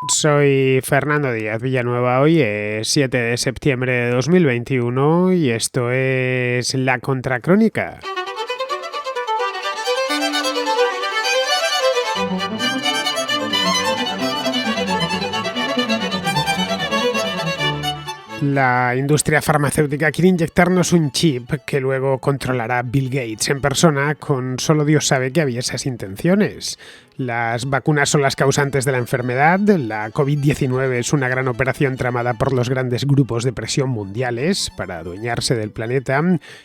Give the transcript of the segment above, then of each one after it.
Soy Fernando Díaz Villanueva, hoy es 7 de septiembre de 2021 y esto es La Contracrónica. La industria farmacéutica quiere inyectarnos un chip que luego controlará Bill Gates en persona, con solo Dios sabe que había esas intenciones. Las vacunas son las causantes de la enfermedad, la COVID-19 es una gran operación tramada por los grandes grupos de presión mundiales para adueñarse del planeta,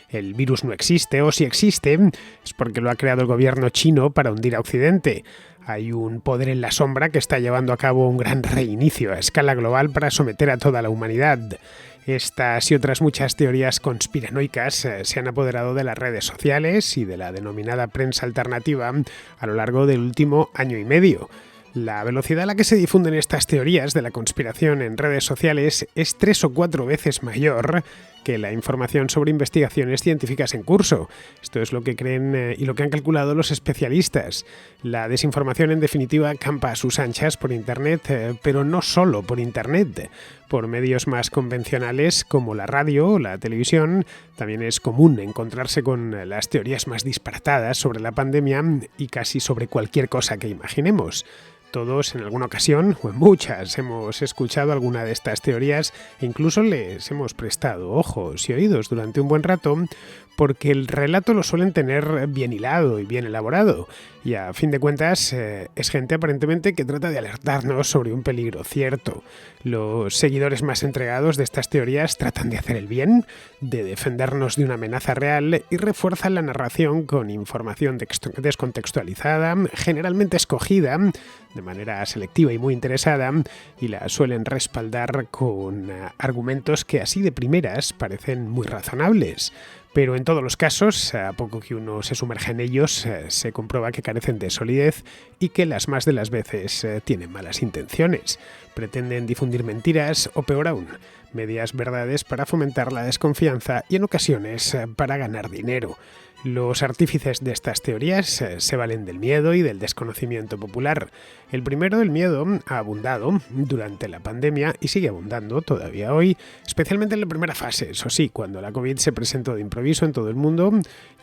el virus no existe, o si existe, es porque lo ha creado el gobierno chino para hundir a Occidente. Hay un poder en la sombra que está llevando a cabo un gran reinicio a escala global para someter a toda la humanidad. Estas y otras muchas teorías conspiranoicas se han apoderado de las redes sociales y de la denominada prensa alternativa a lo largo del último año y medio. La velocidad a la que se difunden estas teorías de la conspiración en redes sociales es 3 o 4 veces mayor que la información sobre investigaciones científicas en curso. Esto es lo que creen y lo que han calculado los especialistas. La desinformación, en definitiva, campa a sus anchas por Internet, pero no solo por Internet. Por medios más convencionales como la radio o la televisión, también es común encontrarse con las teorías más disparatadas sobre la pandemia y casi sobre cualquier cosa que imaginemos. Todos en alguna ocasión, o en muchas, hemos escuchado alguna de estas teorías e incluso les hemos prestado ojos y oídos durante un buen rato, porque el relato lo suelen tener bien hilado y bien elaborado, y a fin de cuentas es gente aparentemente que trata de alertarnos sobre un peligro cierto. Los seguidores más entregados de estas teorías tratan de hacer el bien, de defendernos de una amenaza real y refuerzan la narración con información descontextualizada, generalmente escogida de manera selectiva y muy interesada, y la suelen respaldar con argumentos que así de primeras parecen muy razonables. Pero en todos los casos, a poco que uno se sumerja en ellos, se comprueba que carecen de solidez y que las más de las veces tienen malas intenciones. Pretenden difundir mentiras o, peor aún, medias verdades para fomentar la desconfianza y en ocasiones para ganar dinero. Los artífices de estas teorías se valen del miedo y del desconocimiento popular. El primero, el miedo, ha abundado durante la pandemia y sigue abundando todavía hoy, especialmente en la primera fase, eso sí, cuando la COVID se presentó de improviso en todo el mundo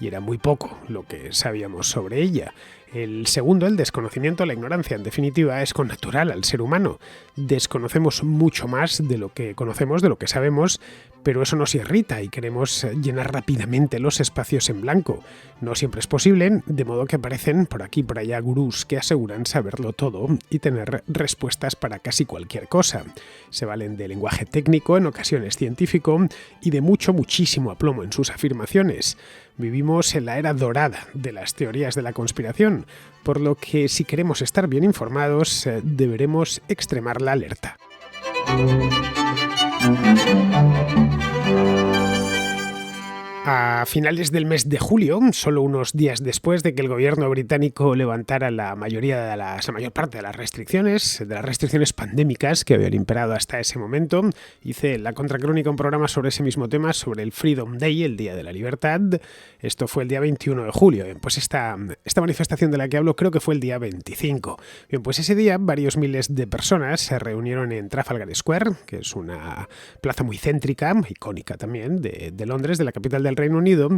y era muy poco lo que sabíamos sobre ella. El segundo, el desconocimiento, la ignorancia, en definitiva, es connatural al ser humano. Desconocemos mucho más de lo que conocemos, de lo que sabemos, pero eso nos irrita y queremos llenar rápidamente los espacios en blanco. No siempre es posible, de modo que aparecen por aquí y por allá gurús que aseguran saberlo todo y tener respuestas para casi cualquier cosa. Se valen de lenguaje técnico, en ocasiones científico, y de muchísimo aplomo en sus afirmaciones. Vivimos en la era dorada de las teorías de la conspiración, por lo que si queremos estar bien informados, deberemos extremar la alerta. A finales del mes de julio, solo unos días después de que el gobierno británico levantara la mayor parte de las restricciones pandémicas que habían imperado hasta ese momento, hice La Contracrónica, un programa sobre ese mismo tema, sobre el Freedom Day, el Día de la Libertad. Esto fue el día 21 de julio. Bien, pues esta manifestación de la que hablo creo que fue el día 25. Bien, pues ese día varios miles de personas se reunieron en Trafalgar Square, que es una plaza muy céntrica, icónica también, de Londres, de la capital del Reino Unido,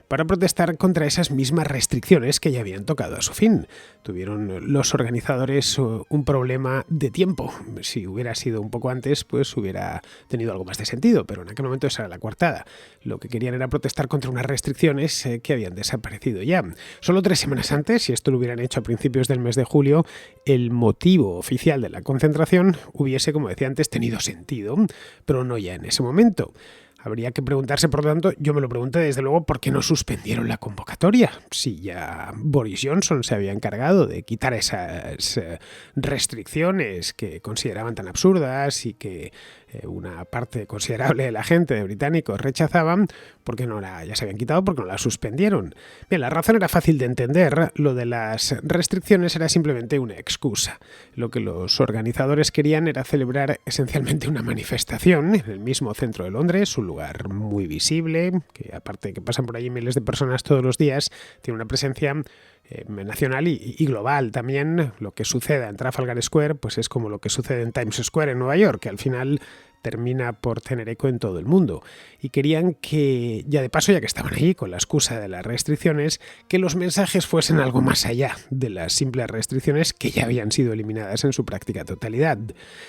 para protestar contra esas mismas restricciones que ya habían tocado a su fin. Tuvieron los organizadores un problema de tiempo. Si hubiera sido un poco antes, pues hubiera tenido algo más de sentido, pero en aquel momento esa era la coartada. Lo que querían era protestar contra unas restricciones que habían desaparecido ya. Solo 3 semanas antes, si esto lo hubieran hecho a principios del mes de julio, el motivo oficial de la concentración hubiese, como decía antes, tenido sentido, pero no ya en ese momento. Habría que preguntarse, por lo tanto, yo me lo pregunté desde luego, ¿por qué no suspendieron la convocatoria? Si ya Boris Johnson se había encargado de quitar esas restricciones que consideraban tan absurdas y que una parte considerable de la gente de británicos rechazaban, porque ya se habían quitado, porque no la suspendieron. Bien, la razón era fácil de entender. Lo de las restricciones era simplemente una excusa. Lo que los organizadores querían era celebrar esencialmente una manifestación en el mismo centro de Londres, un lugar muy visible, que aparte de que pasan por allí miles de personas todos los días, tiene una presencia nacional y global. También lo que suceda en Trafalgar Square pues es como lo que sucede en Times Square en Nueva York, que al final termina por tener eco en todo el mundo. Y querían que, ya de paso, ya que estaban ahí con la excusa de las restricciones, que los mensajes fuesen algo más allá de las simples restricciones que ya habían sido eliminadas en su práctica totalidad.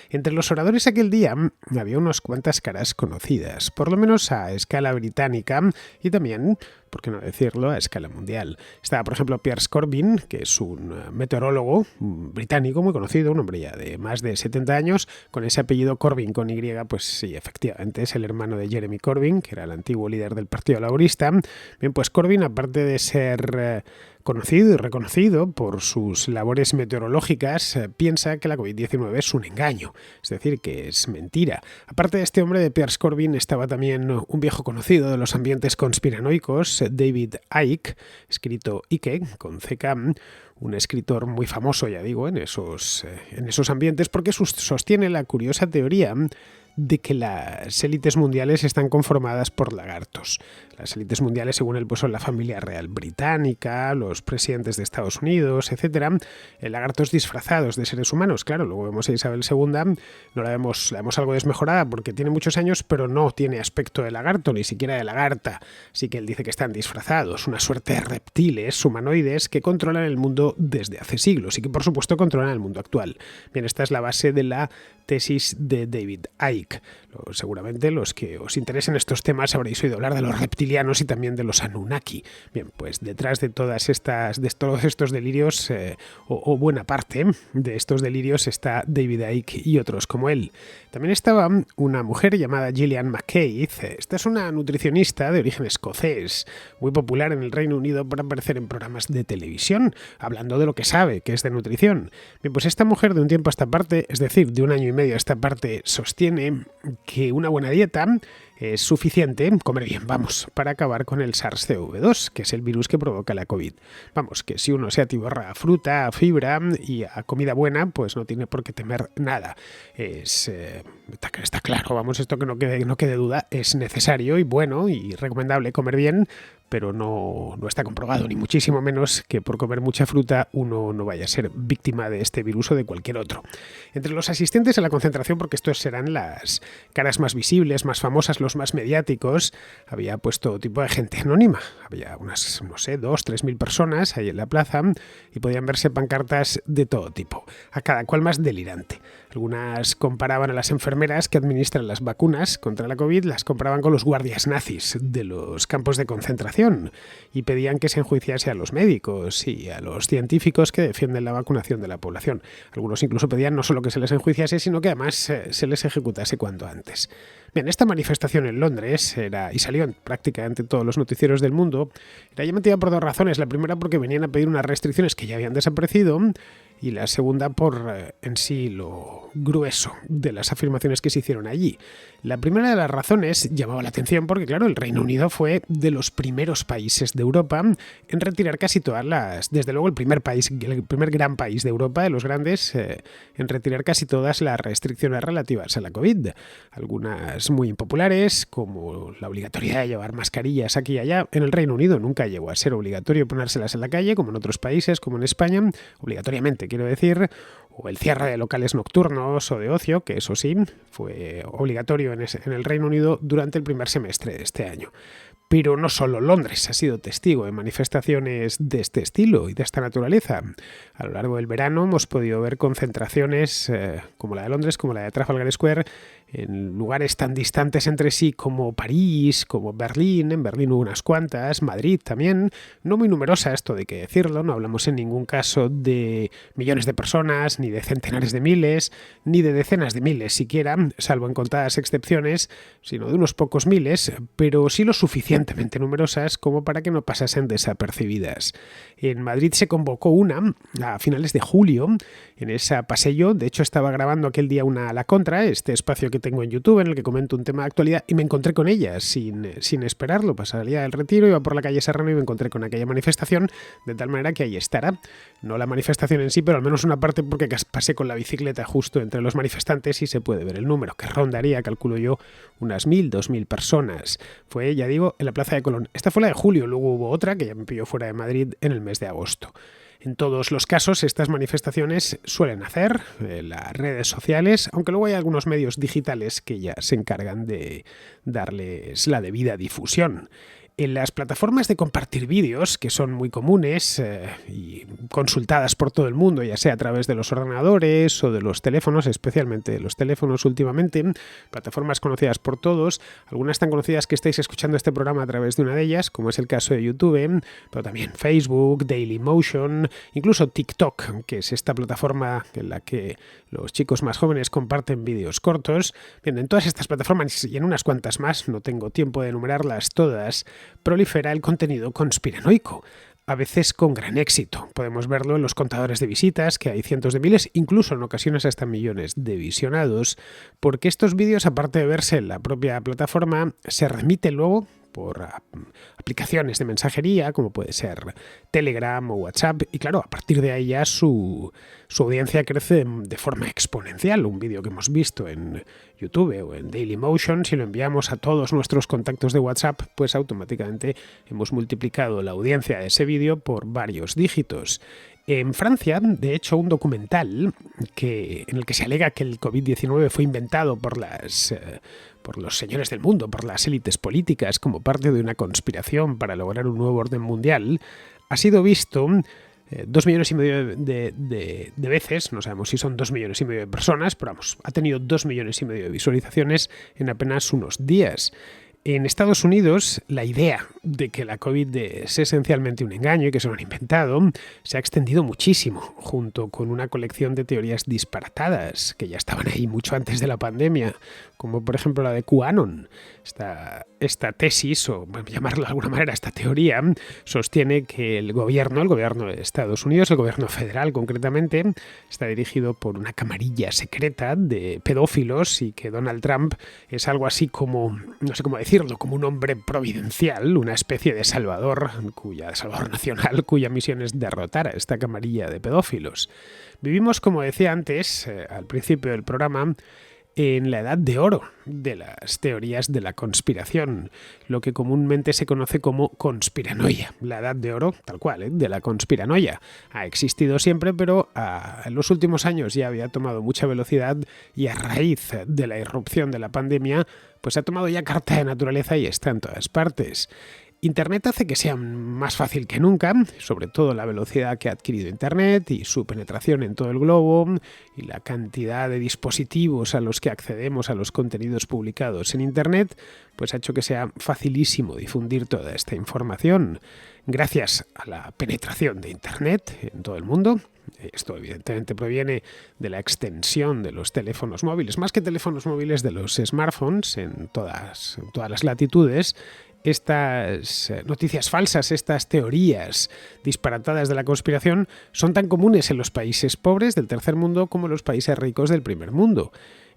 Entre los oradores aquel día había unas cuantas caras conocidas, por lo menos a escala británica y también, por qué no decirlo, a escala mundial. Estaba, por ejemplo, Piers Corbyn, que es un meteorólogo británico muy conocido, un hombre ya de más de 70 años, con ese apellido Corbyn con Y, pues sí, efectivamente, es el hermano de Jeremy Corbyn, que era el antiguo líder del Partido Laborista. Bien, pues Corbyn, aparte de ser conocido y reconocido por sus labores meteorológicas, piensa que la COVID-19 es un engaño, es decir, que es mentira. Aparte de este hombre, de Piers Corbyn, estaba también un viejo conocido de los ambientes conspiranoicos, David Icke, escrito Icke, con CK, un escritor muy famoso, ya digo, en esos ambientes, porque sostiene la curiosa teoría de que las élites mundiales están conformadas por lagartos. Las élites mundiales, según él, pues son la familia real británica, los presidentes de Estados Unidos, etc. Lagartos disfrazados de seres humanos. Claro, luego vemos a Isabel II, no la vemos algo desmejorada porque tiene muchos años, pero no tiene aspecto de lagarto, ni siquiera de lagarta. Así que él dice que están disfrazados, una suerte de reptiles humanoides que controlan el mundo desde hace siglos y que, por supuesto, controlan el mundo actual. Bien, esta es la base de la tesis de David Icke. Seguramente los que os interesen estos temas habréis oído hablar de los reptilianos y también de los Anunnaki. Bien, pues detrás de todos estos delirios, o buena parte de estos delirios, está David Icke y otros como él. También estaba una mujer llamada Gillian McKeith. Esta es una nutricionista de origen escocés, muy popular en el Reino Unido por aparecer en programas de televisión, hablando de lo que sabe, que es de nutrición. Bien, pues esta mujer de un tiempo a esta parte, es decir, de un año y medio a esta parte, sostiene que una buena dieta es suficiente, comer bien, vamos, para acabar con el SARS-CoV-2, que es el virus que provoca la COVID. Vamos, que si uno se atiborra a fruta, a fibra y a comida buena, pues no tiene por qué temer nada. Está claro, vamos, esto que no quede duda, es necesario y bueno y recomendable comer bien, pero no está comprobado, ni muchísimo menos que por comer mucha fruta uno no vaya a ser víctima de este virus o de cualquier otro. Entre los asistentes a la concentración, porque estos serán las caras más visibles, más famosas, los más mediáticos, había pues todo tipo de gente anónima. Había unas, 2.000-3.000 personas ahí en la plaza y podían verse pancartas de todo tipo, a cada cual más delirante. Algunas comparaban a las enfermeras que administran las vacunas contra la COVID, las comparaban con los guardias nazis de los campos de concentración y pedían que se enjuiciase a los médicos y a los científicos que defienden la vacunación de la población. Algunos incluso pedían no solo que se les enjuiciase, sino que además se les ejecutase cuanto antes. Bien, esta manifestación en Londres y salió en prácticamente todos los noticieros del mundo, era llamativa por dos razones. La primera porque venían a pedir unas restricciones que ya habían desaparecido y la segunda por en sí lo grueso de las afirmaciones que se hicieron allí. La primera de las razones llamaba la atención porque, claro, el Reino Unido fue de los primeros países de Europa en retirar casi todas desde luego el primer gran país de Europa, de los grandes, en retirar casi todas las restricciones relativas a la COVID. Algunas muy impopulares, como la obligatoriedad de llevar mascarillas aquí y allá. En el Reino Unido nunca llegó a ser obligatorio ponérselas en la calle, como en otros países, como en España, obligatoriamente quiero decir, o el cierre de locales nocturnos o de ocio, que eso sí, fue obligatorio en el Reino Unido durante el primer semestre de este año. Pero no solo Londres ha sido testigo de manifestaciones de este estilo y de esta naturaleza. A lo largo del verano hemos podido ver concentraciones como la de Londres, como la de Trafalgar Square, en lugares tan distantes entre sí como París, como Berlín. En Berlín hubo unas cuantas, Madrid también, no muy numerosa, esto de que decirlo, no hablamos en ningún caso de millones de personas, ni de centenares de miles, ni de decenas de miles siquiera, salvo en contadas excepciones, sino de unos pocos miles, pero sí lo suficiente suficientemente numerosas como para que no pasasen desapercibidas. En Madrid se convocó una a finales de julio. En esa pasé yo. De hecho, estaba grabando aquel día una La Contra, este espacio que tengo en YouTube en el que comento un tema de actualidad, y me encontré con ella sin esperarlo. Salía del Retiro, iba por la calle Serrano y me encontré con aquella manifestación, de tal manera que ahí estará. No la manifestación en sí, pero al menos una parte, porque pasé con la bicicleta justo entre los manifestantes y se puede ver el número, que rondaría, calculo yo, unas 1.000, 2.000 personas. Fue, ya digo, en la Plaza de Colón. Esta fue la de julio, luego hubo otra que ya me pilló fuera de Madrid en el mes de agosto. En todos los casos, estas manifestaciones suelen hacer las redes sociales, aunque luego hay algunos medios digitales que ya se encargan de darles la debida difusión. En las plataformas de compartir vídeos, que son muy comunes y consultadas por todo el mundo, ya sea a través de los ordenadores o de los teléfonos, especialmente de los teléfonos últimamente, plataformas conocidas por todos, algunas tan conocidas que estáis escuchando este programa a través de una de ellas, como es el caso de YouTube, pero también Facebook, Dailymotion, incluso TikTok, que es esta plataforma en la que los chicos más jóvenes comparten vídeos cortos. Bien, en todas estas plataformas y en unas cuantas más, no tengo tiempo de enumerarlas todas, prolifera el contenido conspiranoico, a veces con gran éxito. Podemos verlo en los contadores de visitas, que hay cientos de miles, incluso en ocasiones hasta millones de visionados, porque estos vídeos, aparte de verse en la propia plataforma, se remiten luego por aplicaciones de mensajería, como puede ser Telegram o WhatsApp, y claro, a partir de ahí ya su audiencia crece de forma exponencial. Un vídeo que hemos visto en YouTube o en Dailymotion, si lo enviamos a todos nuestros contactos de WhatsApp, pues automáticamente hemos multiplicado la audiencia de ese vídeo por varios dígitos. En Francia, de hecho, un documental en el que se alega que el COVID-19 fue inventado por los señores del mundo, por las élites políticas, como parte de una conspiración para lograr un nuevo orden mundial, ha sido visto 2,5 millones de veces. No sabemos si son 2,5 millones de personas, pero vamos, ha tenido 2,5 millones de visualizaciones en apenas unos días. En Estados Unidos, la idea de que la COVID es esencialmente un engaño y que se lo han inventado se ha extendido muchísimo, junto con una colección de teorías disparatadas que ya estaban ahí mucho antes de la pandemia, como por ejemplo la de QAnon. Esta tesis, o llamarlo de alguna manera, esta teoría, sostiene que el gobierno de Estados Unidos, el gobierno federal concretamente, está dirigido por una camarilla secreta de pedófilos y que Donald Trump es algo así como, no sé cómo decirlo, como un hombre providencial, una especie de salvador nacional, cuya misión es derrotar a esta camarilla de pedófilos. Vivimos, como decía antes, al principio del programa, en la edad de oro de las teorías de la conspiración, lo que comúnmente se conoce como conspiranoia. La edad de oro, tal cual, de la conspiranoia. Ha existido siempre, pero en los últimos años ya había tomado mucha velocidad y a raíz de la irrupción de la pandemia, pues ha tomado ya carta de naturaleza y está en todas partes. Internet hace que sea más fácil que nunca, sobre todo la velocidad que ha adquirido Internet y su penetración en todo el globo y la cantidad de dispositivos a los que accedemos a los contenidos publicados en Internet, pues ha hecho que sea facilísimo difundir toda esta información. Gracias a la penetración de Internet en todo el mundo, esto evidentemente proviene de la extensión de los teléfonos móviles, más que teléfonos móviles, de los smartphones en todas las latitudes. Estas noticias falsas, estas teorías disparatadas de la conspiración son tan comunes en los países pobres del tercer mundo como en los países ricos del primer mundo.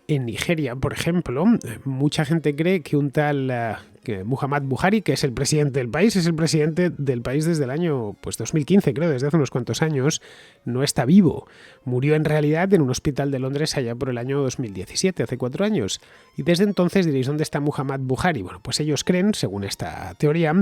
En Nigeria, por ejemplo, mucha gente cree que un tal Muhammad Buhari, que es el presidente del país, es el presidente del país desde el año 2015, creo, desde hace unos cuantos años, no está vivo. Murió en realidad en un hospital de Londres allá por el año 2017, hace 4 años. Y desde entonces diréis, ¿dónde está Muhammad Buhari? Bueno, pues ellos creen, según esta teoría,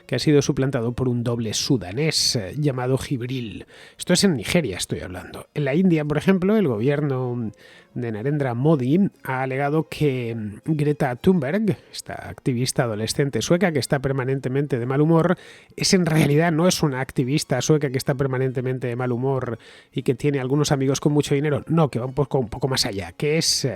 que ha sido suplantado por un doble sudanés llamado Jibril. Esto es en Nigeria, estoy hablando. En la India, por ejemplo, el gobierno de Narendra Modi ha alegado que Greta Thunberg, esta activista adolescente sueca que está permanentemente de mal humor, no es una activista sueca que está permanentemente de mal humor y que tiene algunos amigos con mucho dinero, no, que va un poco más allá, que es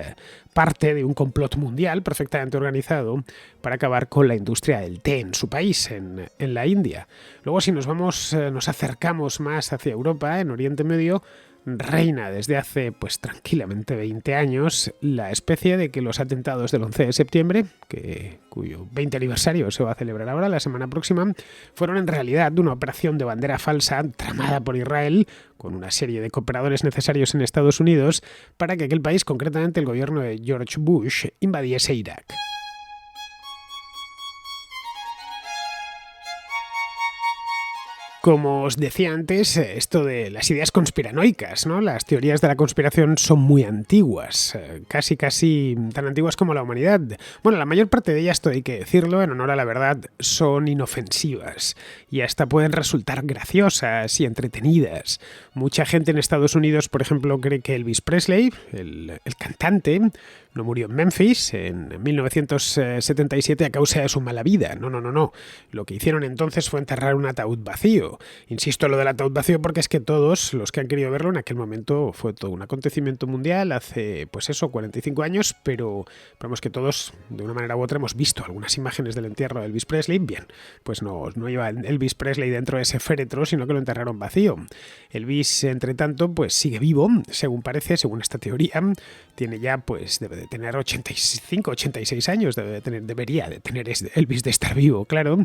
parte de un complot mundial perfectamente organizado para acabar con la industria del té en su país, en la India. Luego, si nos acercamos más hacia Europa, en Oriente Medio, reina desde hace pues tranquilamente 20 años la especie de que los atentados del 11 de septiembre, cuyo 20 aniversario se va a celebrar ahora, la semana próxima, fueron en realidad una operación de bandera falsa tramada por Israel con una serie de cooperadores necesarios en Estados Unidos para que aquel país, concretamente el gobierno de George Bush, invadiese Irak. Como os decía antes, esto de las ideas conspiranoicas, ¿no? Las teorías de la conspiración son muy antiguas, casi tan antiguas como la humanidad. Bueno, la mayor parte de ellas, esto hay que decirlo, en honor a la verdad, son inofensivas y hasta pueden resultar graciosas y entretenidas. Mucha gente en Estados Unidos, por ejemplo, cree que Elvis Presley, el cantante, no murió en Memphis en 1977 a causa de su mala vida. No. Lo que hicieron entonces fue enterrar un ataúd vacío. Insisto en lo del ataúd vacío porque es que todos los que han querido verlo en aquel momento fue todo un acontecimiento mundial hace, 45 años, pero vamos que todos, de una manera u otra, hemos visto algunas imágenes del entierro de Elvis Presley. Bien, pues no iba Elvis Presley dentro de ese féretro, sino que lo enterraron vacío. Elvis, entre tanto, pues sigue vivo, según parece, según esta teoría. Tiene ya, pues debe de tener 85, 86 años, debería de tener Elvis de estar vivo, claro,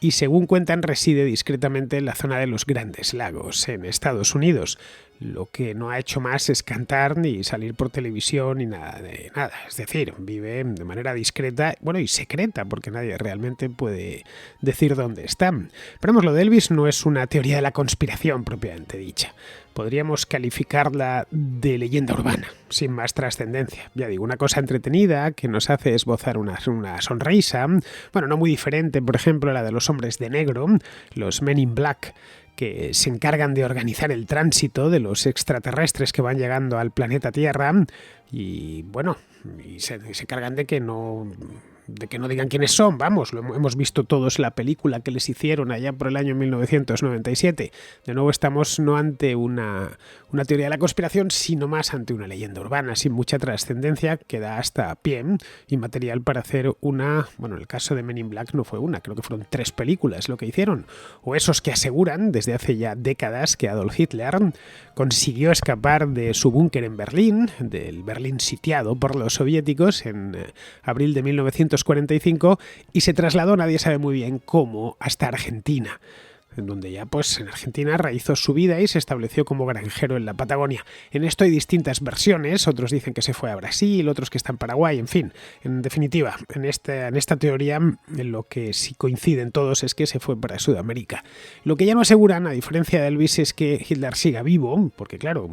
y según cuentan reside discretamente en la zona de los Grandes Lagos, en Estados Unidos. Lo que no ha hecho más es cantar ni salir por televisión ni nada de nada. Es decir, vive de manera discreta, y secreta, porque nadie realmente puede decir dónde está. Pero vamos, lo de Elvis no es una teoría de la conspiración propiamente dicha. Podríamos calificarla de leyenda urbana, sin más trascendencia. Ya digo, una cosa entretenida que nos hace esbozar una sonrisa, no muy diferente, por ejemplo, a la de los hombres de negro, los Men in Black, que se encargan de organizar el tránsito de los extraterrestres que van llegando al planeta Tierra y se encargan de que no digan quiénes son. Vamos, hemos visto todos la película que les hicieron allá por el año 1997. De nuevo estamos no ante una teoría de la conspiración, sino más ante una leyenda urbana sin mucha trascendencia que da hasta pie y material para hacer en el caso de Men in Black no fue una, creo que fueron 3 películas lo que hicieron. O esos que aseguran desde hace ya décadas que Adolf Hitler consiguió escapar de su búnker en Berlín, del Berlín sitiado por los soviéticos en abril de 1945 y se trasladó, nadie sabe muy bien cómo, hasta Argentina, en donde ya en Argentina realizó su vida y se estableció como granjero en la Patagonia. En esto hay distintas versiones, otros dicen que se fue a Brasil, otros que está en Paraguay, en fin. En definitiva, en esta teoría en lo que sí coinciden todos es que se fue para Sudamérica. Lo que ya no aseguran, a diferencia de Elvis, es que Hitler siga vivo, porque claro,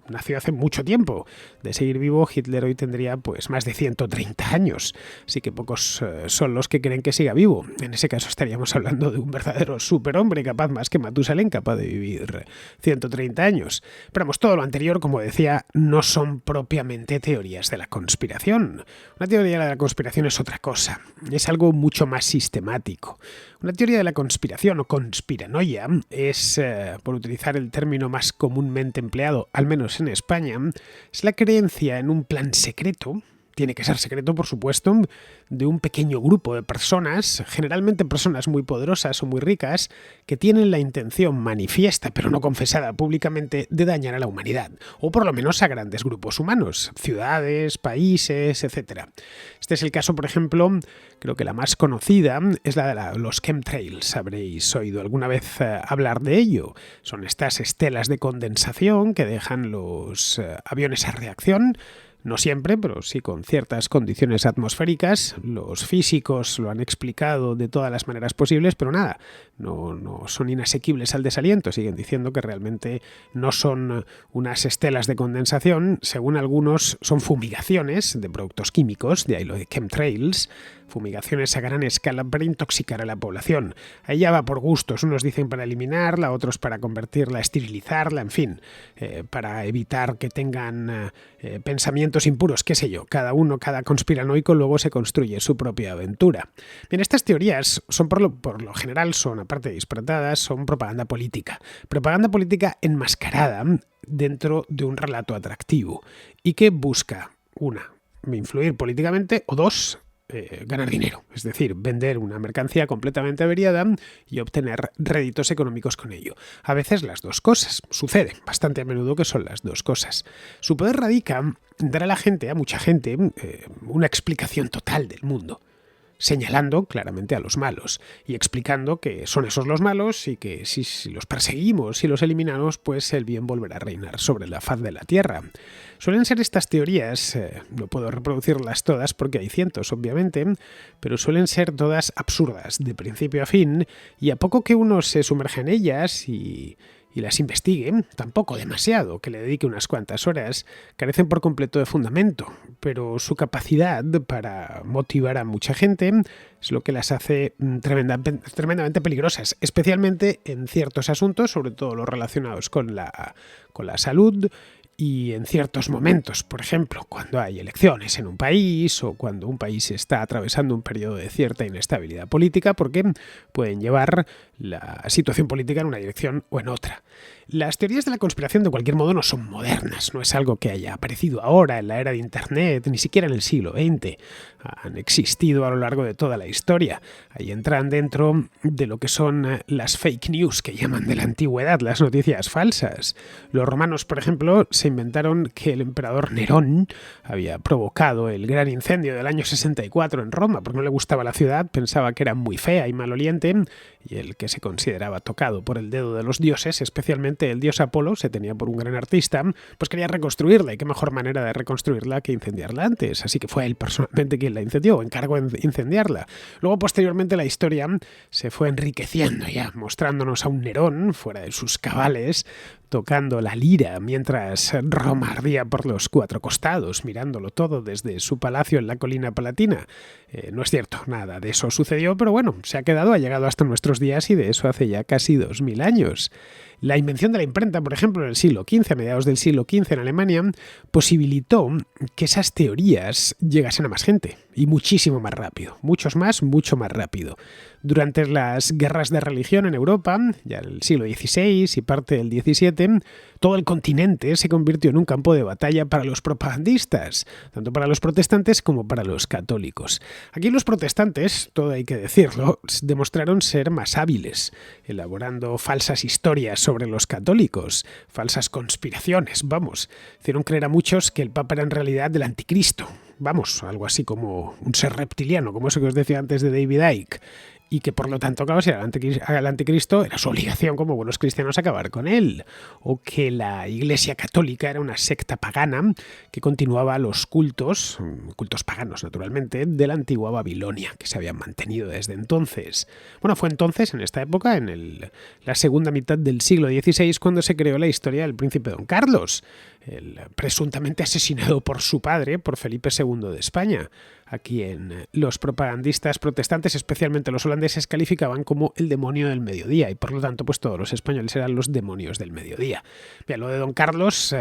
nació hace mucho tiempo. De seguir vivo, Hitler hoy tendría más de 130 años, así que pocos son los que creen que siga vivo. En ese caso estaríamos hablando de un verdadero superhombre, capaz más que Matusalén, capaz de vivir 130 años. Pero todo lo anterior, como decía, no son propiamente teorías de la conspiración. Una teoría de la conspiración es otra cosa, es algo mucho más sistemático. Una teoría de la conspiración o conspiranoia es, por utilizar el término más comúnmente empleado, al menos en España, es la creencia en un plan secreto, tiene que ser secreto por supuesto, de un pequeño grupo de personas, generalmente personas muy poderosas o muy ricas, que tienen la intención manifiesta, pero no confesada públicamente, de dañar a la humanidad, o por lo menos a grandes grupos humanos, ciudades, países, etc. Este es el caso, por ejemplo, creo que la más conocida es la de los chemtrails. Habréis oído alguna vez hablar de ello. Son estas estelas de condensación que dejan los aviones a reacción. No siempre, pero sí con ciertas condiciones atmosféricas. Los físicos lo han explicado de todas las maneras posibles, pero nada, no son inasequibles al desaliento. Siguen diciendo que realmente no son unas estelas de condensación. Según algunos, son fumigaciones de productos químicos, de ahí lo de chemtrails, fumigaciones a gran escala para intoxicar a la población. Ahí ya va por gustos. Unos dicen para eliminarla, otros para convertirla, esterilizarla, en fin, para evitar que tengan pensamientos impuros, qué sé yo. Cada conspiranoico luego se construye su propia aventura. Bien, estas teorías son por lo general, son, aparte de disparatadas, son propaganda política. Propaganda política enmascarada dentro de un relato atractivo y que busca, una, influir políticamente, o dos, ganar dinero, es decir, vender una mercancía completamente averiada y obtener réditos económicos con ello. A veces las dos cosas, sucede bastante a menudo que son las dos cosas. Su poder radica en dar a la gente, a mucha gente, una explicación total del mundo, señalando claramente a los malos y explicando que son esos los malos y que si los perseguimos y los eliminamos, pues el bien volverá a reinar sobre la faz de la tierra. Suelen ser estas teorías, no puedo reproducirlas todas porque hay cientos, obviamente, pero suelen ser todas absurdas, de principio a fin, y a poco que uno se sumerja en ellas y las investigue, tampoco demasiado, que le dedique unas cuantas horas, carecen por completo de fundamento, pero su capacidad para motivar a mucha gente es lo que las hace tremendamente peligrosas, especialmente en ciertos asuntos, sobre todo los relacionados con la salud, y en ciertos momentos, por ejemplo, cuando hay elecciones en un país o cuando un país está atravesando un periodo de cierta inestabilidad política, porque pueden llevar la situación política en una dirección o en otra. Las teorías de la conspiración de cualquier modo no son modernas, no es algo que haya aparecido ahora en la era de Internet, ni siquiera en el siglo XX. Han existido a lo largo de toda la historia. Ahí entran dentro de lo que son las fake news que llaman de la antigüedad, las noticias falsas. Los romanos, por ejemplo, se inventaron que el emperador Nerón había provocado el gran incendio del año 64 en Roma, porque no le gustaba la ciudad, pensaba que era muy fea y maloliente, y el que se consideraba tocado por el dedo de los dioses, especialmente el dios Apolo, se tenía por un gran artista, pues quería reconstruirla, y qué mejor manera de reconstruirla que incendiarla antes, así que fue él personalmente quien la incendió, encargó de incendiarla. Luego, posteriormente, la historia se fue enriqueciendo ya, mostrándonos a un Nerón, fuera de sus cabales, tocando la lira mientras Roma ardía por los cuatro costados, mirándolo todo desde su palacio en la colina palatina. No es cierto, nada de eso sucedió, pero bueno, se ha quedado, ha llegado hasta nuestros días y de eso hace ya casi 2000 años. La invención de la imprenta, por ejemplo, en el siglo XV, a mediados del siglo XV en Alemania, posibilitó que esas teorías llegasen a más gente y muchísimo más rápido, mucho más rápido. Durante las guerras de religión en Europa, ya en el siglo XVI y parte del XVII, todo el continente se convirtió en un campo de batalla para los propagandistas, tanto para los protestantes como para los católicos. Aquí los protestantes, todo hay que decirlo, demostraron ser más hábiles, elaborando falsas historias sobre los católicos, falsas conspiraciones, hicieron creer a muchos que el Papa era en realidad el anticristo, algo así como un ser reptiliano, como eso que os decía antes de David Icke, y que por lo tanto, claro, si era el anticristo, era su obligación como buenos cristianos acabar con él, o que la Iglesia Católica era una secta pagana que continuaba los cultos paganos naturalmente, de la antigua Babilonia, que se habían mantenido desde entonces. Bueno, fue entonces, en esta época, en la segunda mitad del siglo XVI, cuando se creó la historia del príncipe Don Carlos, el presuntamente asesinado por su padre, por Felipe II de España, a quien los propagandistas protestantes, especialmente los holandeses, calificaban como el demonio del mediodía, y por lo tanto pues todos los españoles eran los demonios del mediodía. Bien, lo de Don Carlos,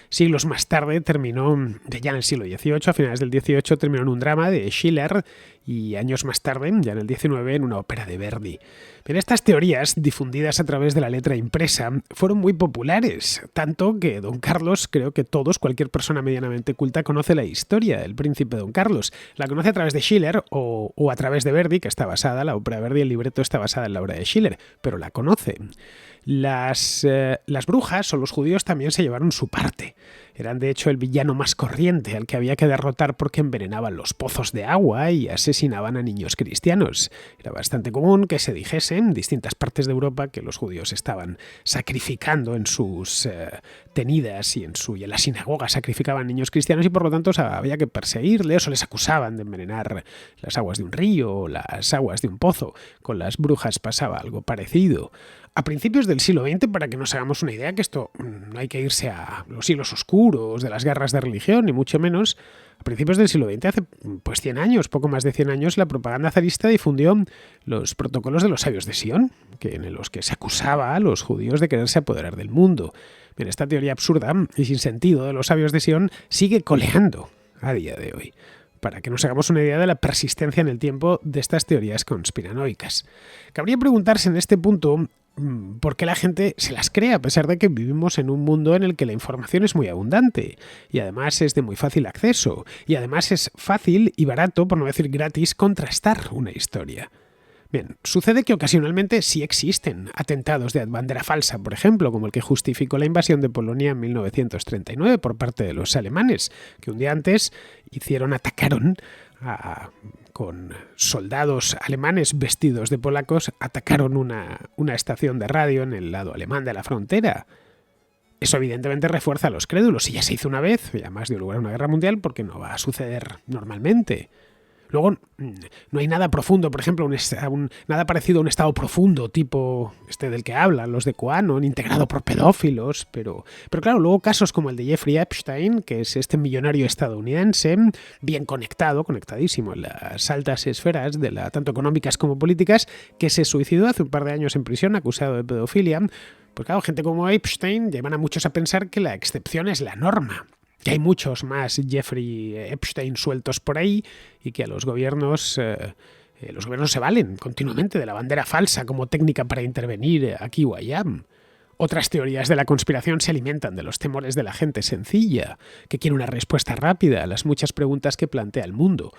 siglos más tarde, terminó, ya en el siglo XVIII, a finales del XVIII, terminó en un drama de Schiller, y años más tarde, ya en el XIX, en una ópera de Verdi. Pero estas teorías, difundidas a través de la letra impresa, fueron muy populares, tanto que Don Carlos, creo que cualquier persona medianamente culta conoce la historia del príncipe Don Carlos. La conoce a través de Schiller o a través de Verdi, que está basada, la ópera de Verdi, el libreto está basada en la obra de Schiller, pero la conoce. Las brujas o los judíos también se llevaron su parte. Eran de hecho el villano más corriente al que había que derrotar porque envenenaban los pozos de agua y asesinaban a niños cristianos. Era bastante común que se dijese en distintas partes de Europa que los judíos estaban sacrificando en sus tenidas y en las sinagogas sacrificaban niños cristianos y por lo tanto había que perseguirles o les acusaban de envenenar las aguas de un río o las aguas de un pozo. Con las brujas pasaba algo parecido. A principios del siglo XX, para que nos hagamos una idea, que esto no hay que irse a los siglos oscuros de las guerras de religión, ni mucho menos, a principios del siglo XX, hace 100 años, poco más de 100 años, la propaganda zarista difundió los protocolos de los sabios de Sion, en los que se acusaba a los judíos de quererse apoderar del mundo. Bien, esta teoría absurda y sin sentido de los sabios de Sion sigue coleando a día de hoy, para que nos hagamos una idea de la persistencia en el tiempo de estas teorías conspiranoicas. Cabría preguntarse en este punto ¿Por qué la gente se las cree a pesar de que vivimos en un mundo en el que la información es muy abundante y además es de muy fácil acceso y además es fácil y barato, por no decir gratis, contrastar una historia? Bien, sucede que ocasionalmente sí existen atentados de bandera falsa, por ejemplo, como el que justificó la invasión de Polonia en 1939 por parte de los alemanes, que un día antes atacaron con soldados alemanes vestidos de polacos, atacaron una estación de radio en el lado alemán de la frontera. Eso evidentemente refuerza a los crédulos. Si ya se hizo una vez, y además dio lugar a una guerra mundial, porque no va a suceder normalmente. Luego, no hay nada profundo, por ejemplo, nada parecido a un estado profundo, tipo este del que hablan los de QAnon, integrado por pedófilos, pero claro, luego casos como el de Jeffrey Epstein, que es este millonario estadounidense, bien conectado, conectadísimo en las altas esferas, tanto económicas como políticas, que se suicidó hace un par de años en prisión acusado de pedofilia. Pues claro, gente como Epstein llevan a muchos a pensar que la excepción es la norma. Que hay muchos más Jeffrey Epstein sueltos por ahí y que a los gobiernos se valen continuamente de la bandera falsa como técnica para intervenir aquí o allá. Otras teorías de la conspiración se alimentan de los temores de la gente sencilla, que quiere una respuesta rápida a las muchas preguntas que plantea el mundo.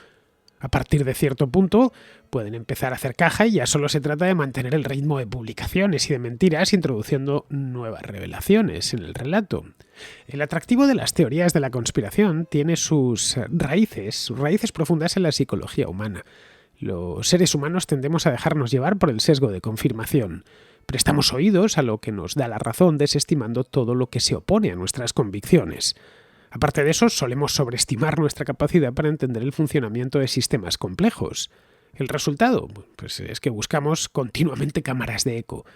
A partir de cierto punto pueden empezar a hacer caja y ya solo se trata de mantener el ritmo de publicaciones y de mentiras introduciendo nuevas revelaciones en el relato. El atractivo de las teorías de la conspiración tiene sus raíces profundas en la psicología humana. Los seres humanos tendemos a dejarnos llevar por el sesgo de confirmación. Prestamos oídos a lo que nos da la razón, desestimando todo lo que se opone a nuestras convicciones. Aparte de eso, solemos sobreestimar nuestra capacidad para entender el funcionamiento de sistemas complejos. El resultado, pues es que buscamos continuamente cámaras de eco.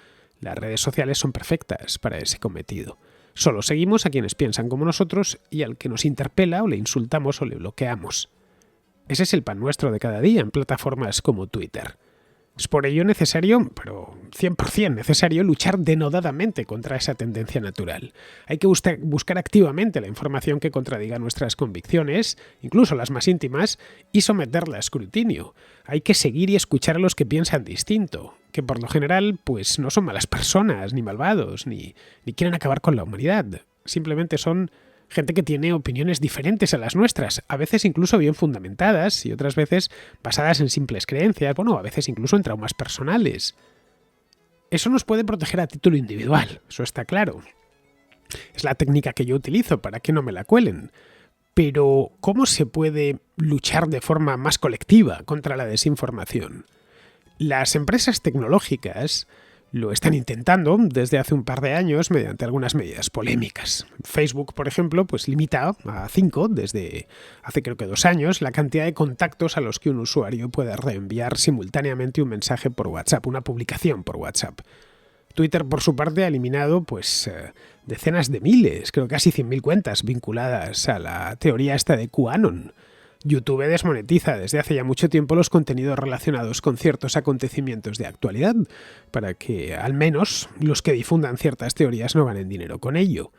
Las redes sociales son perfectas para ese cometido. Solo seguimos a quienes piensan como nosotros y al que nos interpela o le insultamos o le bloqueamos. Ese es el pan nuestro de cada día en plataformas como Twitter. Es por ello necesario, pero 100% necesario, luchar denodadamente contra esa tendencia natural. Hay que buscar activamente la información que contradiga nuestras convicciones, incluso las más íntimas, y someterla a escrutinio. Hay que seguir y escuchar a los que piensan distinto, que por lo general pues no son malas personas, ni malvados, ni quieren acabar con la humanidad. Simplemente son gente que tiene opiniones diferentes a las nuestras, a veces incluso bien fundamentadas y otras veces basadas en simples creencias, a veces incluso en traumas personales. Eso nos puede proteger a título individual, eso está claro. Es la técnica que yo utilizo para que no me la cuelen. Pero, ¿cómo se puede luchar de forma más colectiva contra la desinformación? Las empresas tecnológicas lo están intentando desde hace un par de años mediante algunas medidas polémicas. Facebook, por ejemplo, pues limita a 5, desde hace creo que 2 años, la cantidad de contactos a los que un usuario puede reenviar simultáneamente un mensaje por WhatsApp, una publicación por WhatsApp. Twitter, por su parte, ha eliminado decenas de miles, creo casi 100.000 cuentas vinculadas a la teoría esta de QAnon. YouTube desmonetiza desde hace ya mucho tiempo los contenidos relacionados con ciertos acontecimientos de actualidad, para que al menos los que difundan ciertas teorías no ganen dinero con ello.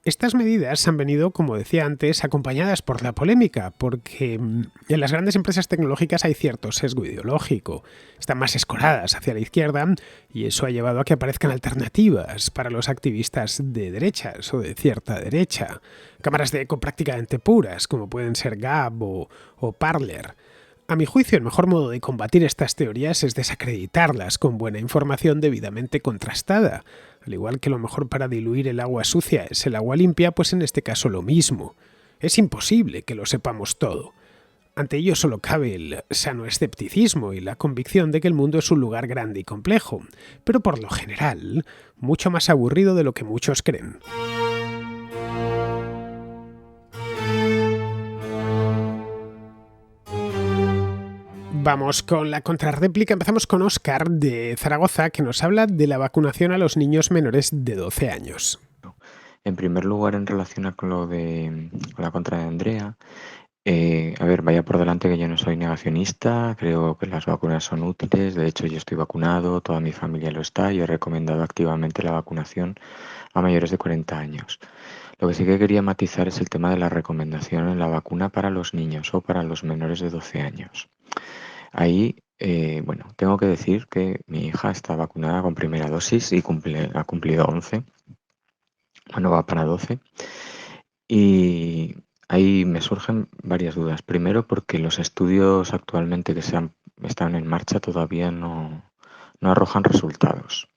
Estas medidas han venido, como decía antes, acompañadas por la polémica, porque en las grandes empresas tecnológicas hay cierto sesgo ideológico, están más escoradas hacia la izquierda y eso ha llevado a que aparezcan alternativas para los activistas de derechas o de cierta derecha, cámaras de eco prácticamente puras, como pueden ser Gab o Parler. A mi juicio, el mejor modo de combatir estas teorías es desacreditarlas con buena información debidamente contrastada. Al igual que lo mejor para diluir el agua sucia es el agua limpia, pues en este caso lo mismo. Es imposible que lo sepamos todo. Ante ello solo cabe el sano escepticismo y la convicción de que el mundo es un lugar grande y complejo, pero por lo general, mucho más aburrido de lo que muchos creen. Vamos con la contrarréplica. Empezamos con Óscar de Zaragoza, que nos habla de la vacunación a los niños menores de 12 años. En primer lugar, en relación con lo de la contra de Andrea, vaya por delante que yo no soy negacionista, creo que las vacunas son útiles, de hecho yo estoy vacunado, toda mi familia lo está, yo he recomendado activamente la vacunación a mayores de 40 años. Lo que sí que quería matizar es el tema de la recomendación en la vacuna para los niños o para los menores de 12 años. Ahí Bueno, tengo que decir que mi hija está vacunada con primera dosis y ha cumplido 11. Bueno, va para 12. Y ahí me surgen varias dudas. Primero, porque los estudios actualmente están en marcha todavía no arrojan resultados.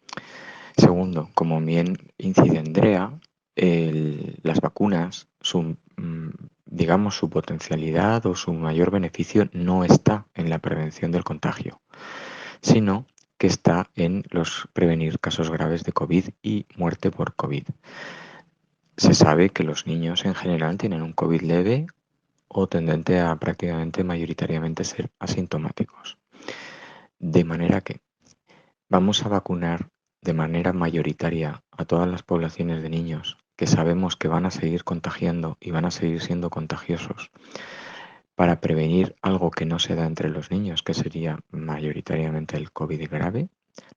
Segundo, como bien incide Andrea, las vacunas, digamos, su potencialidad o su mayor beneficio no está en la prevención del contagio, sino que está en prevenir casos graves de COVID y muerte por COVID. Se sabe que los niños en general tienen un COVID leve o tendente a prácticamente mayoritariamente ser asintomáticos. De manera que vamos a vacunar de manera mayoritaria a todas las poblaciones de niños que sabemos que van a seguir contagiando y van a seguir siendo contagiosos para prevenir algo que no se da entre los niños, que sería mayoritariamente el COVID grave.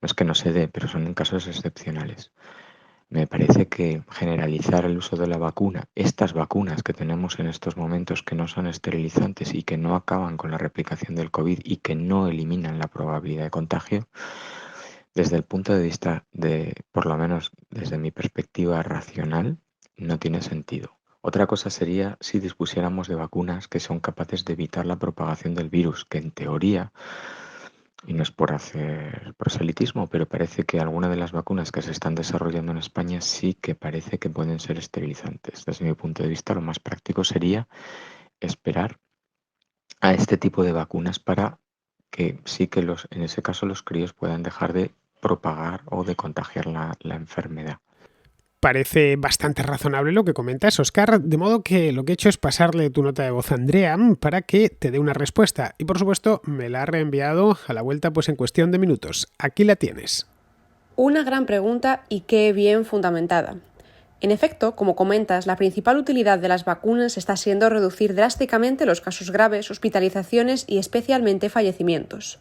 No es que no se dé, pero son en casos excepcionales. Me parece que generalizar el uso de la vacuna, estas vacunas que tenemos en estos momentos que no son esterilizantes y que no acaban con la replicación del COVID y que no eliminan la probabilidad de contagio, desde el punto de vista por lo menos desde mi perspectiva racional, no tiene sentido. Otra cosa sería si dispusiéramos de vacunas que son capaces de evitar la propagación del virus, que en teoría, y no es por hacer proselitismo, pero parece que algunas de las vacunas que se están desarrollando en España sí que parece que pueden ser esterilizantes. Desde mi punto de vista, lo más práctico sería esperar a este tipo de vacunas para que sí que en ese caso los críos puedan dejar de propagar o de contagiar la enfermedad. Parece bastante razonable lo que comentas, Oscar, de modo que lo que he hecho es pasarle tu nota de voz a Andrea para que te dé una respuesta. Y por supuesto, me la ha reenviado a la vuelta pues en cuestión de minutos. Aquí la tienes. Una gran pregunta y qué bien fundamentada. En efecto, como comentas, la principal utilidad de las vacunas está siendo reducir drásticamente los casos graves, hospitalizaciones y especialmente fallecimientos.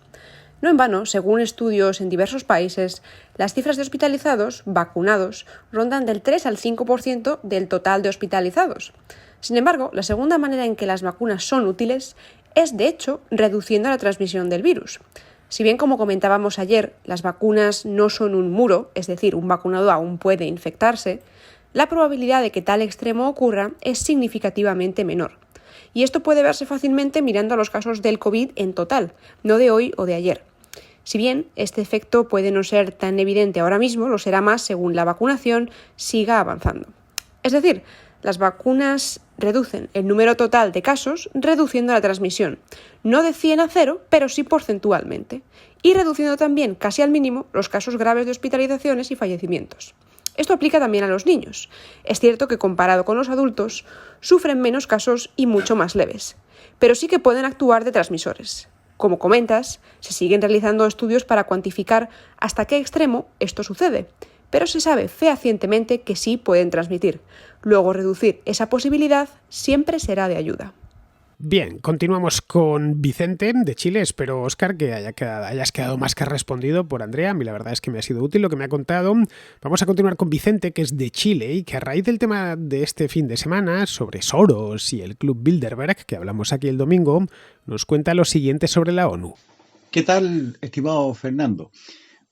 No en vano, según estudios en diversos países, las cifras de hospitalizados vacunados rondan del 3 al 5% del total de hospitalizados. Sin embargo, la segunda manera en que las vacunas son útiles es, de hecho, reduciendo la transmisión del virus. Si bien, como comentábamos ayer, las vacunas no son un muro, es decir, un vacunado aún puede infectarse, la probabilidad de que tal extremo ocurra es significativamente menor. Y esto puede verse fácilmente mirando a los casos del COVID en total, no de hoy o de ayer. Si bien este efecto puede no ser tan evidente ahora mismo, lo será más según la vacunación siga avanzando. Es decir, las vacunas reducen el número total de casos, reduciendo la transmisión, no de 100 a 0, pero sí porcentualmente, y reduciendo también casi al mínimo los casos graves de hospitalizaciones y fallecimientos. Esto aplica también a los niños. Es cierto que comparado con los adultos, sufren menos casos y mucho más leves, pero sí que pueden actuar de transmisores. Como comentas, se siguen realizando estudios para cuantificar hasta qué extremo esto sucede, pero se sabe fehacientemente que sí pueden transmitir. Luego, reducir esa posibilidad siempre será de ayuda. Bien, continuamos con Vicente de Chile. Espero, Óscar, que hayas quedado más que respondido por Andrea. A mí la verdad es que me ha sido útil lo que me ha contado. Vamos a continuar con Vicente, que es de Chile y que a raíz del tema de este fin de semana sobre Soros y el Club Bilderberg, que hablamos aquí el domingo, nos cuenta lo siguiente sobre la ONU. ¿Qué tal, estimado Fernando?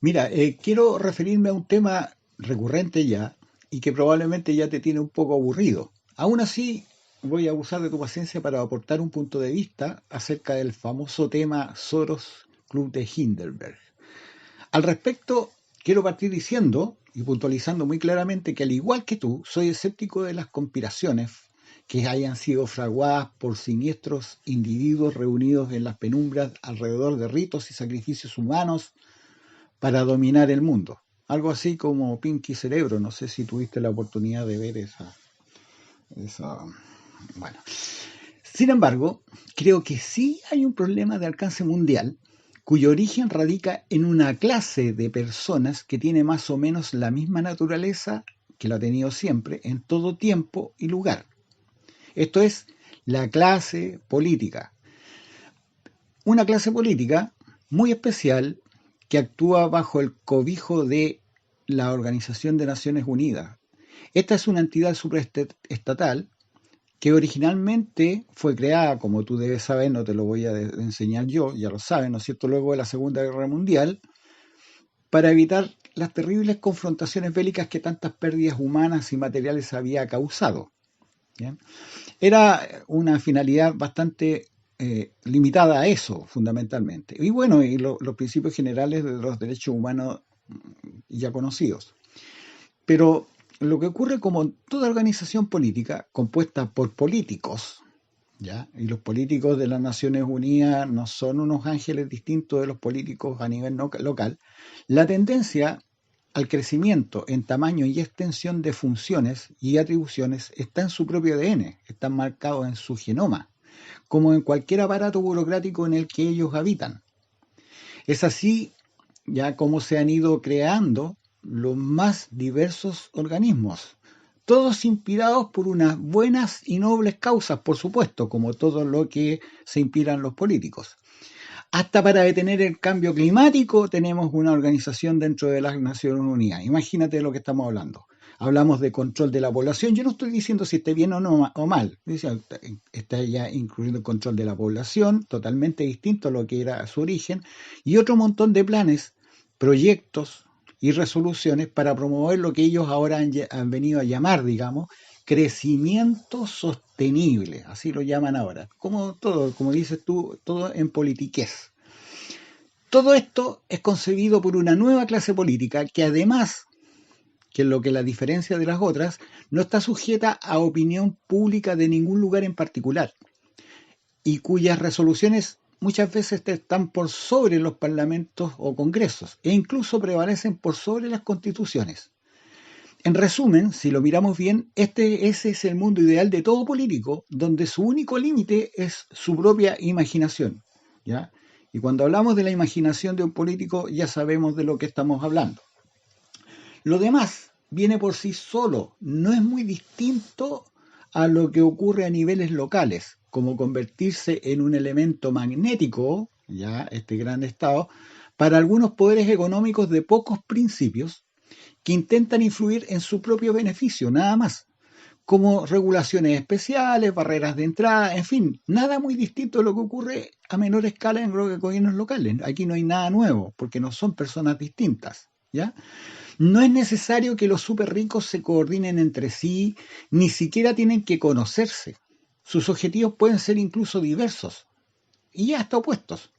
Mira, quiero referirme a un tema recurrente ya y que probablemente ya te tiene un poco aburrido. Aún así, voy a abusar de tu paciencia para aportar un punto de vista acerca del famoso tema Soros Club de Bilderberg. Al respecto, quiero partir diciendo y puntualizando muy claramente que al igual que tú, soy escéptico de las conspiraciones que hayan sido fraguadas por siniestros individuos reunidos en las penumbras alrededor de ritos y sacrificios humanos para dominar el mundo. Algo así como Pinky Cerebro, no sé si tuviste la oportunidad de ver esa. Bueno. Sin embargo, creo que sí hay un problema de alcance mundial cuyo origen radica en una clase de personas que tiene más o menos la misma naturaleza que lo ha tenido siempre, en todo tiempo y lugar. Esto es la clase política. Una clase política muy especial que actúa bajo el cobijo de la Organización de Naciones Unidas. Esta es una entidad supraestatal que originalmente fue creada, como tú debes saber, no te lo voy a enseñar yo, ya lo sabes, ¿no es cierto?, luego de la Segunda Guerra Mundial, para evitar las terribles confrontaciones bélicas que tantas pérdidas humanas y materiales había causado. ¿Bien? Era una finalidad bastante limitada a eso, fundamentalmente. Y bueno, y los principios generales de los derechos humanos ya conocidos. Pero lo que ocurre, como toda organización política compuesta por políticos, ¿ya? Y los políticos de las Naciones Unidas no son unos ángeles distintos de los políticos a nivel local, la tendencia al crecimiento en tamaño y extensión de funciones y atribuciones está en su propio ADN, están marcados en su genoma, como en cualquier aparato burocrático en el que ellos habitan. Es así ya como se han ido creando los más diversos organismos, todos inspirados por unas buenas y nobles causas, por supuesto, como todo lo que se inspiran los políticos. Hasta para detener el cambio climático tenemos una organización dentro de las Naciones Unidas. Imagínate de lo que estamos hablando. Hablamos de control de la población. Yo no estoy diciendo si esté bien o no o mal. Está ya incluyendo el control de la población, totalmente distinto a lo que era su origen, y otro montón de planes, proyectos y resoluciones para promover lo que ellos ahora han venido a llamar, digamos, crecimiento sostenible, así lo llaman ahora, como todo, como dices tú, todo en politiquez. Todo esto es concebido por una nueva clase política que además, que es lo que la diferencia de las otras, no está sujeta a opinión pública de ningún lugar en particular y cuyas resoluciones muchas veces están por sobre los parlamentos o congresos e incluso prevalecen por sobre las constituciones. En resumen, si lo miramos bien, ese es el mundo ideal de todo político, donde su único límite es su propia imaginación, ¿ya? Y cuando hablamos de la imaginación de un político, ya sabemos de lo que estamos hablando. Lo demás viene por sí solo, no es muy distinto a lo que ocurre a niveles locales, como convertirse en un elemento magnético, ya este gran Estado, para algunos poderes económicos de pocos principios, que intentan influir en su propio beneficio, nada más, como regulaciones especiales, barreras de entrada, en fin, nada muy distinto de lo que ocurre a menor escala en los gobiernos locales. Aquí no hay nada nuevo, porque no son personas distintas, ¿ya? No es necesario que los súper ricos se coordinen entre sí, ni siquiera tienen que conocerse. Sus objetivos pueden ser incluso diversos y hasta opuestos.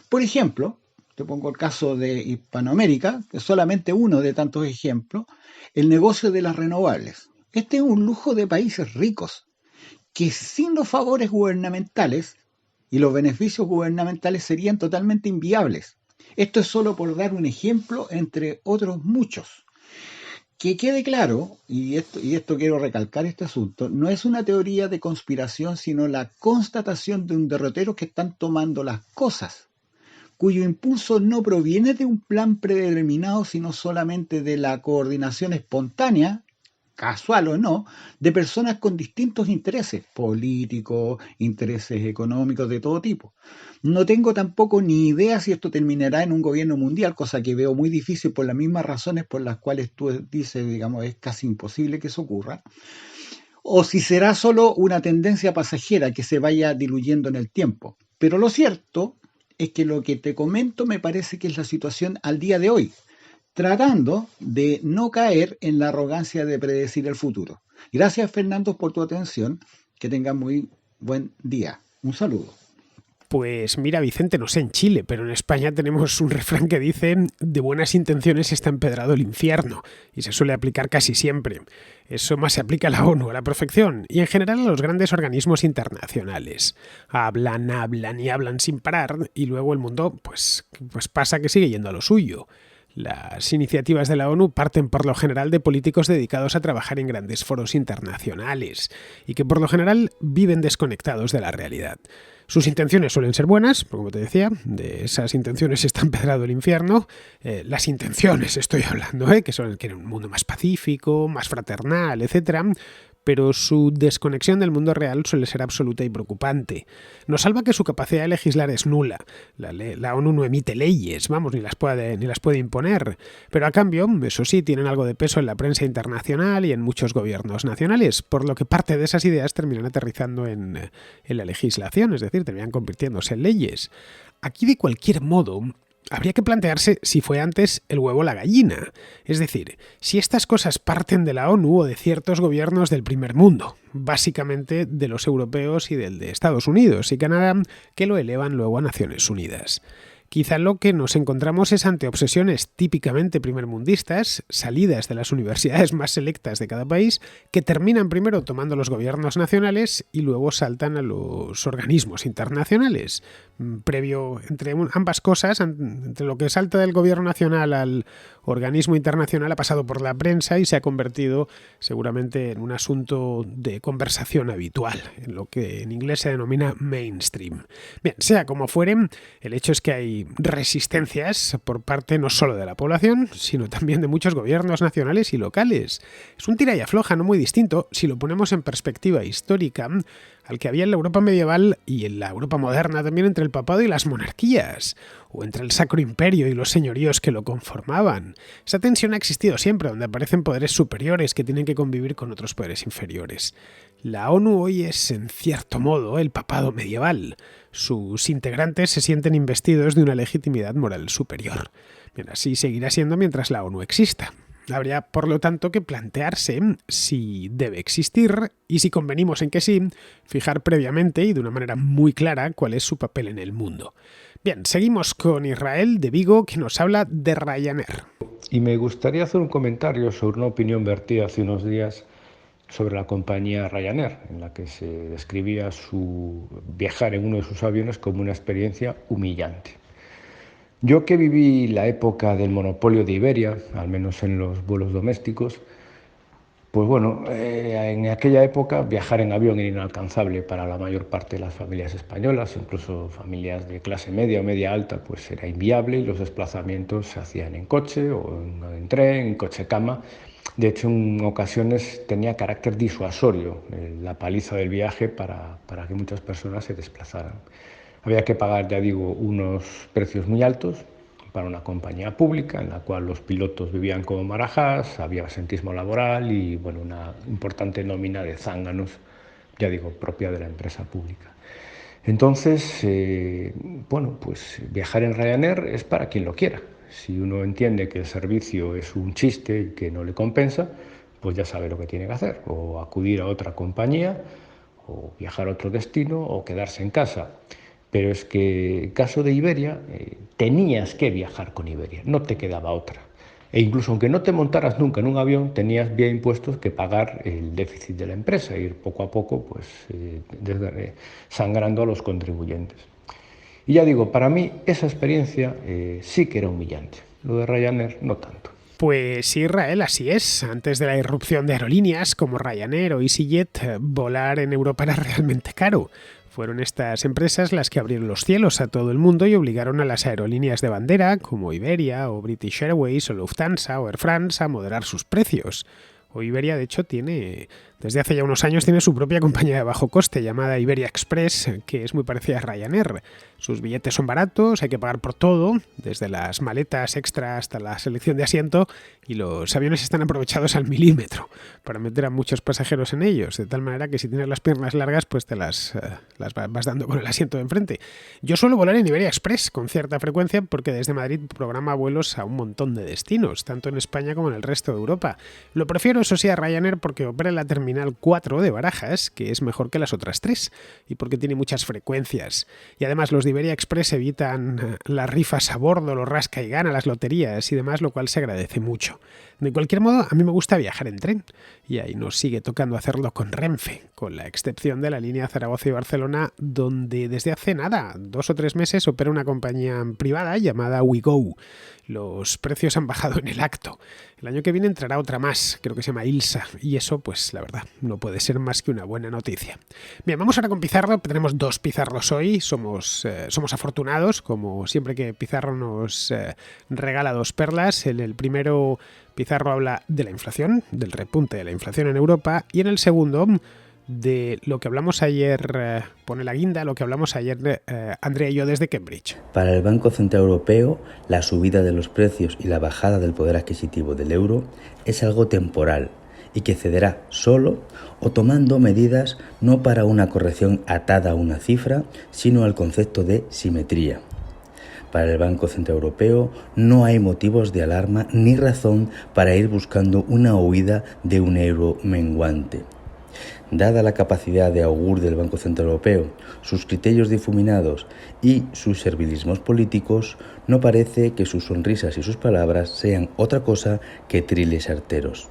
Por ejemplo, te pongo el caso de Hispanoamérica, que es solamente uno de tantos ejemplos, el negocio de las renovables. Este es un lujo de países ricos, que sin los favores gubernamentales y los beneficios gubernamentales serían totalmente inviables. Esto es solo por dar un ejemplo entre otros muchos. Que quede claro, y esto quiero recalcar este asunto, no es una teoría de conspiración, sino la constatación de un derrotero que están tomando las cosas, cuyo impulso no proviene de un plan predeterminado, sino solamente de la coordinación espontánea, casual o no, de personas con distintos intereses políticos, intereses económicos de todo tipo. No tengo tampoco ni idea si esto terminará en un gobierno mundial, cosa que veo muy difícil por las mismas razones por las cuales tú dices, digamos, es casi imposible que eso ocurra, o si será solo una tendencia pasajera que se vaya diluyendo en el tiempo. Pero lo cierto es que lo que te comento me parece que es la situación al día de hoy, tratando de no caer en la arrogancia de predecir el futuro. Gracias, Fernando, por tu atención. Que tengas muy buen día. Un saludo. Pues mira, Vicente, no sé en Chile, pero en España tenemos un refrán que dice: de buenas intenciones está empedrado el infierno, y se suele aplicar casi siempre. Eso más se aplica a la ONU, a la perfección, y en general a los grandes organismos internacionales. Hablan y hablan sin parar, y luego el mundo pues pasa que sigue yendo a lo suyo. Las iniciativas de la ONU parten por lo general de políticos dedicados a trabajar en grandes foros internacionales, y que por lo general viven desconectados de la realidad. Sus intenciones suelen ser buenas, como te decía, de esas intenciones está empedrado el infierno. Las intenciones estoy hablando, que son que un mundo más pacífico, más fraternal, etc. pero su desconexión del mundo real suele ser absoluta y preocupante. Nos salva que su capacidad de legislar es nula. La ONU no emite leyes, ni las puede imponer, pero a cambio, eso sí, tienen algo de peso en la prensa internacional y en muchos gobiernos nacionales, por lo que parte de esas ideas terminan aterrizando en la legislación, es decir, terminan convirtiéndose en leyes. Aquí, de cualquier modo, habría que plantearse si fue antes el huevo o la gallina. Es decir, si estas cosas parten de la ONU o de ciertos gobiernos del primer mundo, básicamente de los europeos y del de Estados Unidos y Canadá, que lo elevan luego a Naciones Unidas. Quizá lo que nos encontramos es ante obsesiones típicamente primermundistas, salidas de las universidades más selectas de cada país, que terminan primero tomando los gobiernos nacionales y luego saltan a los organismos internacionales. Previo entre ambas cosas, entre lo que salta del gobierno nacional al organismo internacional, ha pasado por la prensa y se ha convertido seguramente en un asunto de conversación habitual, en lo que en inglés se denomina mainstream. Bien, sea como fuere, el hecho es que hay resistencias por parte no solo de la población, sino también de muchos gobiernos nacionales y locales. Es un tira y afloja no muy distinto si lo ponemos en perspectiva histórica al que había en la Europa medieval y en la Europa moderna también entre el papado y las monarquías, o entre el Sacro Imperio y los señoríos que lo conformaban. Esa tensión ha existido siempre, donde aparecen poderes superiores que tienen que convivir con otros poderes inferiores. La ONU hoy es, en cierto modo, el papado medieval. Sus integrantes se sienten investidos de una legitimidad moral superior. Bien, así seguirá siendo mientras la ONU exista. Habría, por lo tanto, que plantearse si debe existir y, si convenimos en que sí, fijar previamente y de una manera muy clara cuál es su papel en el mundo. Bien, seguimos con Israel de Vigo, que nos habla de Ryanair. Y me gustaría hacer un comentario sobre una opinión vertida hace unos días sobre la compañía Ryanair, en la que se describía su viajar en uno de sus aviones como una experiencia humillante. Yo, que viví la época del monopolio de Iberia, al menos en los vuelos domésticos, pues bueno, en aquella época viajar en avión era inalcanzable para la mayor parte de las familias españolas, incluso familias de clase media o media alta, pues era inviable y los desplazamientos se hacían en coche o en tren, en coche-cama. De hecho, en ocasiones tenía carácter disuasorio la paliza del viaje para que muchas personas se desplazaran. Había que pagar, ya digo, unos precios muy altos para una compañía pública en la cual los pilotos vivían como marajás, había absentismo laboral y bueno, una importante nómina de zánganos, ya digo, propia de la empresa pública. Entonces, bueno, pues viajar en Ryanair es para quien lo quiera. Si uno entiende que el servicio es un chiste y que no le compensa, pues ya sabe lo que tiene que hacer, o acudir a otra compañía, o viajar a otro destino, o quedarse en casa. Pero es que en caso de Iberia, tenías que viajar con Iberia, no te quedaba otra. E incluso aunque no te montaras nunca en un avión, tenías vía impuestos que pagar el déficit de la empresa, ir poco a poco pues, sangrando a los contribuyentes. Y ya digo, para mí esa experiencia sí que era humillante. Lo de Ryanair no tanto. Pues Israel, así es. Antes de la irrupción de aerolíneas como Ryanair o EasyJet, volar en Europa era realmente caro. Fueron estas empresas las que abrieron los cielos a todo el mundo y obligaron a las aerolíneas de bandera, como Iberia o British Airways o Lufthansa o Air France, a moderar sus precios. O Iberia, de hecho, desde hace ya unos años tiene su propia compañía de bajo coste llamada Iberia Express, que es muy parecida a Ryanair. Sus billetes son baratos, hay que pagar por todo, desde las maletas extra hasta la selección de asiento, y los aviones están aprovechados al milímetro para meter a muchos pasajeros en ellos, de tal manera que si tienes las piernas largas, pues te las vas dando con el asiento de enfrente. Yo suelo volar en Iberia Express con cierta frecuencia porque desde Madrid programa vuelos a un montón de destinos, tanto en España como en el resto de Europa. Lo prefiero, eso sí, a Ryanair porque opera en la Terminal 4 de Barajas, que es mejor que las otras 3, y porque tiene muchas frecuencias. Y además los de Iberia Express evitan las rifas a bordo, los rasca y gana, las loterías y demás, lo cual se agradece mucho. De cualquier modo, a mí me gusta viajar en tren, y ahí nos sigue tocando hacerlo con Renfe, con la excepción de la línea Zaragoza y Barcelona, donde desde hace 2 o 3 meses opera una compañía privada llamada WeGo. los precios han bajado en el acto. El año que viene entrará otra más, creo que se llama Ilsa, y eso, pues la verdad, no puede ser más que una buena noticia. Bien, vamos ahora con Pizarro. Tenemos 2 Pizarros hoy, somos afortunados, como siempre que Pizarro nos regala 2 perlas. En el primero, Pizarro habla de la inflación, del repunte de la inflación en Europa, y en el segundo, de lo que hablamos ayer, pone la guinda, lo que hablamos ayer Andrea y yo desde Cambridge. Para el Banco Central Europeo, la subida de los precios y la bajada del poder adquisitivo del euro es algo temporal y que cederá solo o tomando medidas no para una corrección atada a una cifra, sino al concepto de simetría. Para el Banco Central Europeo no hay motivos de alarma ni razón para ir buscando una huida de un euro menguante. Dada la capacidad de augur del Banco Central Europeo, sus criterios difuminados y sus servilismos políticos, no parece que sus sonrisas y sus palabras sean otra cosa que triles arteros.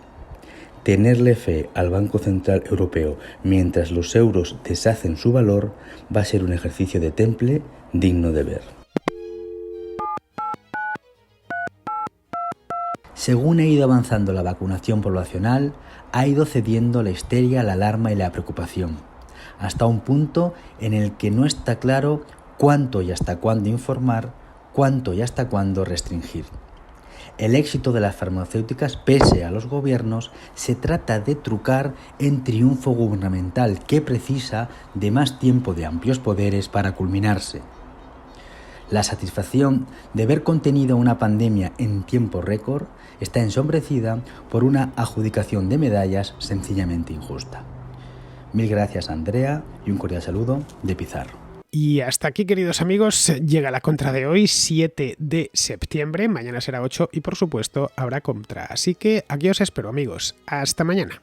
Tenerle fe al Banco Central Europeo mientras los euros deshacen su valor va a ser un ejercicio de temple digno de ver. Según ha ido avanzando la vacunación poblacional, ha ido cediendo la histeria, la alarma y la preocupación, hasta un punto en el que no está claro cuánto y hasta cuándo informar, cuánto y hasta cuándo restringir. El éxito de las farmacéuticas, pese a los gobiernos, se trata de trucar en triunfo gubernamental que precisa de más tiempo de amplios poderes para culminarse. La satisfacción de ver contenida una pandemia en tiempo récord está ensombrecida por una adjudicación de medallas sencillamente injusta. Mil gracias, Andrea, y un cordial saludo de Pizarro. Y hasta aquí, queridos amigos, llega la contra de hoy, 7 de septiembre. Mañana será 8 y, por supuesto, habrá contra. Así que aquí os espero, amigos. Hasta mañana.